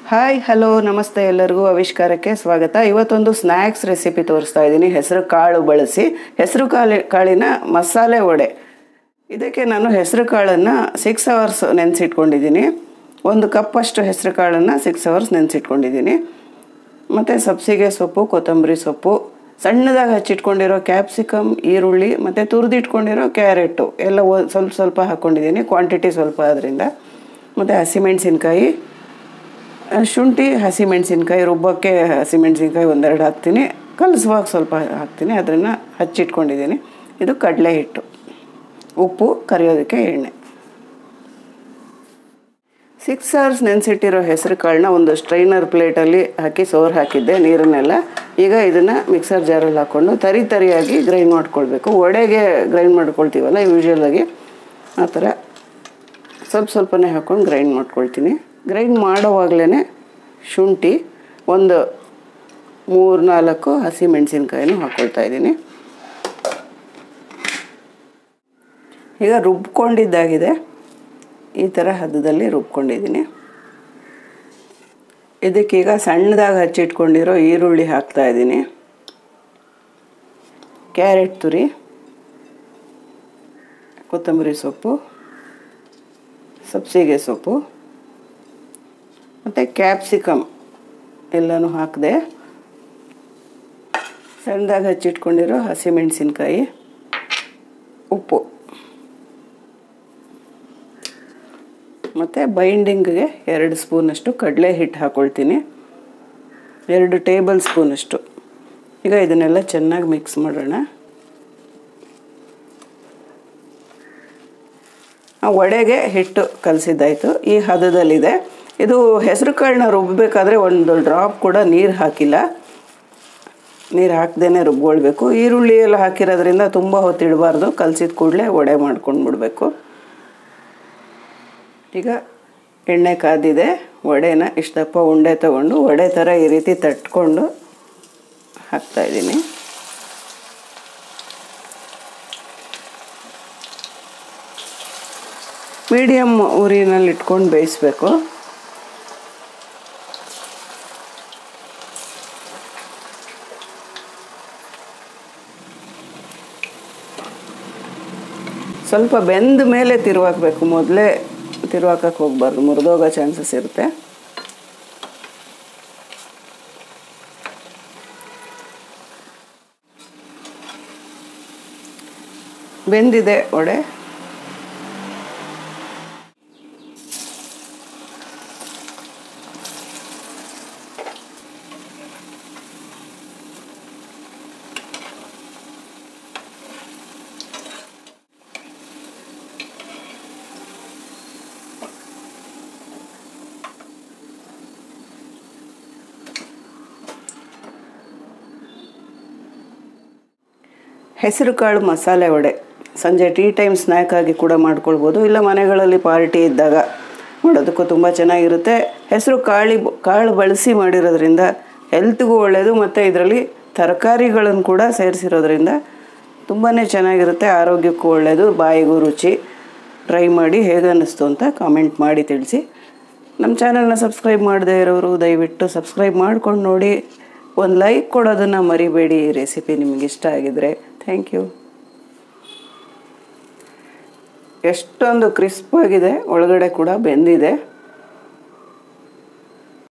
Hi hello ನಮಸ್ತೆ ಎಲ್ಲರಿಗೂ ಆವಿಷ್ಕಾರಕ್ಕೆ ಸ್ವಾಗತ. ಇವತ್ತೊಂದು ಸ್ನ್ಯಾಕ್ಸ್ ರೆಸಿಪಿ ತೋರಿಸ್ತಾ ಇದ್ದೀನಿ. ಹೆಸರು ಕಾಳು ಬಳಸಿ ಹೆಸರು ಕಾಳಿನ ಮಸಾಲೆ ವಡೆ. ಇದಕ್ಕೆ ನಾನು ಹೆಸರು ಕಾಳನ್ನು 6 hours ನೆನೆಸಿಟ್ಕೊಂಡಿದ್ದೀನಿ. 1 ಕಪ್ ಅಷ್ಟು ಹೆಸರು ಕಾಳನ್ನು 6 hours ನೆನೆಸಿಟ್ಕೊಂಡಿದ್ದೀನಿ. ಮತ್ತು ಸಬ್ಸಿಗೆ ಸೊಪ್ಪು, ಕೊತ್ತಂಬರಿ ಸೊಪ್ಪು, ಸಣ್ಣದಾಗಿ ಹಚ್ಚಿಟ್ಕೊಂಡಿರೋ ಕ್ಯಾಪ್ಸಿಕಮ್, ಈರುಳ್ಳಿ ಮತ್ತು ತುರಿದಿಟ್ಕೊಂಡಿರೋ ಕ್ಯಾರೆಟು ಎಲ್ಲ ಸ್ವಲ್ಪ ಹಾಕ್ಕೊಂಡಿದ್ದೀನಿ. ಕ್ವಾಂಟಿಟಿ ಸ್ವಲ್ಪ ಆದ್ದರಿಂದ. ಮತ್ತು ಹಸಿಮೆಣಸಿನ್ಕಾಯಿ, ಶುಂಠಿ, ಹಸಿಮೆಣಸಿನ್ಕಾಯಿ, ರುಬ್ಬಕ್ಕೆ ಹಸಿಮೆಣಸಿನ್ಕಾಯಿ 1-2 ಹಾಕ್ತೀನಿ, ಕಲಸುವಾಗ ಸ್ವಲ್ಪ ಹಾಕ್ತೀನಿ, ಅದನ್ನು ಹಚ್ಚಿಟ್ಕೊಂಡಿದ್ದೀನಿ. ಇದು ಕಡಲೆ ಹಿಟ್ಟು, ಉಪ್ಪು, ಕರಿಯೋದಕ್ಕೆ ಎಣ್ಣೆ. 6 hours ನೆನೆಸಿಟ್ಟಿರೋ ಹೆಸರು ಕಾಳನ್ನ ಒಂದು ಸ್ಟ್ರೈನರ್ ಪ್ಲೇಟಲ್ಲಿ ಹಾಕಿ ಹಾಕಿದ್ದೆ ನೀರನ್ನೆಲ್ಲ. ಈಗ ಇದನ್ನು ಮಿಕ್ಸರ್ ಜಾರಲ್ಲಿ ಹಾಕ್ಕೊಂಡು ತರಿಯಾಗಿ ಗ್ರೈಂಡ್ ಮಾಡ್ಕೊಳ್ಬೇಕು. ವಡೆಗೆ ಗ್ರೈಂಡ್ ಮಾಡ್ಕೊಳ್ತೀವಲ್ಲ ಯೂಶ್ವಲಾಗಿ ಆ ಥರ ಸ್ವಲ್ಪನೇ ಹಾಕ್ಕೊಂಡು ಗ್ರೈಂಡ್ ಮಾಡ್ಕೊಳ್ತೀನಿ. ಗ್ರೈಂಡ್ ಮಾಡೋವಾಗಲೇ ಶುಂಠಿ, 3-4 ಹಸಿಮೆಣಸಿನ್ಕಾಯಿನೂ ಹಾಕ್ಕೊಳ್ತಾ ಇದ್ದೀನಿ. ಈಗ ರುಬ್ಕೊಂಡಿದ್ದಾಗಿದೆ, ಈ ಥರ ಹದದಲ್ಲಿ ರುಬ್ಕೊಂಡಿದ್ದೀನಿ. ಇದಕ್ಕೀಗ ಸಣ್ಣದಾಗಿ ಹಚ್ಚಿಟ್ಕೊಂಡಿರೋ ಈರುಳ್ಳಿ ಹಾಕ್ತಾ ಇದ್ದೀನಿ, ಕ್ಯಾರೆಟ್ ತುರಿ, ಕೊತ್ತಂಬರಿ ಸೊಪ್ಪು, ಸಬ್ಸಿಗೆ ಸೊಪ್ಪು ಮತ್ತು ಕ್ಯಾಪ್ಸಿಕಮ್ ಎಲ್ಲನೂ ಹಾಕಿದೆ. ಸಣ್ಣದಾಗಿ ಹಚ್ಚಿಟ್ಕೊಂಡಿರೋ ಹಸಿಮೆಣಸಿನ್ಕಾಯಿ, ಉಪ್ಪು ಮತ್ತು ಬೈಂಡಿಂಗ್ಗೆ 2 ಸ್ಪೂನಷ್ಟು ಕಡಲೆ ಹಿಟ್ಟು ಹಾಕ್ಕೊಳ್ತೀನಿ, 2 ಟೇಬಲ್ ಸ್ಪೂನಷ್ಟು. ಈಗ ಇದನ್ನೆಲ್ಲ ಚೆನ್ನಾಗಿ ಮಿಕ್ಸ್ ಮಾಡೋಣ. ವಡೆಗೆ ಹಿಟ್ಟು ಕಲಸಿದ್ದಾಯಿತು, ಈ ಹದದಲ್ಲಿದೆ. ಇದು ಹೆಸರು ಕಾಳನ್ನ ರುಬ್ಬಬೇಕಾದ್ರೆ 1 ಡ್ರಾಪ್ ಕೂಡ ನೀರು ಹಾಕಿಲ್ಲ, ನೀರು ಹಾಕ್ದೇ ರುಬ್ಕೊಳ್ಬೇಕು. ಈರುಳ್ಳಿ ಎಲ್ಲ ಹಾಕಿರೋದ್ರಿಂದ ತುಂಬ ಹೊತ್ತು ಇಡಬಾರ್ದು, ಕಲಸಿದ ಕೂಡಲೇ ವಡೆ ಮಾಡ್ಕೊಂಡು ಬಿಡಬೇಕು. ಈಗ ಎಣ್ಣೆ ಕಾದಿದೆ, ವಡೆನ ಇಷ್ಟಪ್ಪ ಉಂಡೆ ತಗೊಂಡು ವಡೆ ಥರ ಈ ರೀತಿ ತಟ್ಕೊಂಡು ಹಾಕ್ತಾಯಿದ್ದೀನಿ. ಮೀಡಿಯಮ್ ಉರಿನಲ್ಲಿ ಇಟ್ಕೊಂಡು ಬೇಯಿಸಬೇಕು. ಸ್ವಲ್ಪ ಬೆಂದ ಮೇಲೆ ತಿರುವಾಕಬೇಕು, ಮೊದಲೇ ತಿರುವಾಕಕ್ಕೆ ಹೋಗಬಾರ್ದು, ಮುರಿದೋಗೋ ಚಾನ್ಸಸ್ ಇರುತ್ತೆ. ಬೆಂದಿದೆ ವಡೆ. ಹೆಸರು ಕಾಳು ಮಸಾಲೆ ವಡೆ ಸಂಜೆ ಟೀ ಟೈಮ್ ಸ್ನ್ಯಾಕ್ ಆಗಿ ಕೂಡ ಮಾಡ್ಕೊಳ್ಬೋದು, ಇಲ್ಲ ಮನೆಗಳಲ್ಲಿ ಪಾರ್ಟಿ ಇದ್ದಾಗ ಮಾಡೋದಕ್ಕೂ ತುಂಬ ಚೆನ್ನಾಗಿರುತ್ತೆ. ಹೆಸರು ಕಾಳು ಬಳಸಿ ಮಾಡಿರೋದ್ರಿಂದ ಹೆಲ್ತ್ಗೂ ಒಳ್ಳೆಯದು, ಮತ್ತು ಇದರಲ್ಲಿ ತರಕಾರಿಗಳನ್ನು ಕೂಡ ಸೇರಿಸಿರೋದ್ರಿಂದ ತುಂಬಾ ಚೆನ್ನಾಗಿರುತ್ತೆ, ಆರೋಗ್ಯಕ್ಕೂ ಒಳ್ಳೆಯದು, ಬಾಯಿಗೂ ರುಚಿ. ಟ್ರೈ ಮಾಡಿ ಹೇಗೆ ಅನ್ನಿಸ್ತು ಅಂತ ಕಾಮೆಂಟ್ ಮಾಡಿ ತಿಳಿಸಿ. ನಮ್ಮ ಚಾನಲ್ನ ಸಬ್ಸ್ಕ್ರೈಬ್ ಮಾಡದೇ ಇರೋರು ದಯವಿಟ್ಟು ಸಬ್ಸ್ಕ್ರೈಬ್ ಮಾಡ್ಕೊಂಡು ನೋಡಿ. ಒಂದು ಲೈಕ್ ಕೊಡೋದನ್ನು ಮರಿಬೇಡಿ. ಈ ರೆಸಿಪಿ ನಿಮಗೆ ಇಷ್ಟ ಆಗಿದರೆ ಥ್ಯಾಂಕ್ ಯು. ಎಷ್ಟೊಂದು ಕ್ರಿಸ್ಪಾಗಿದೆ, ಒಳಗಡೆ ಕೂಡ ಬೆಂದಿದೆ.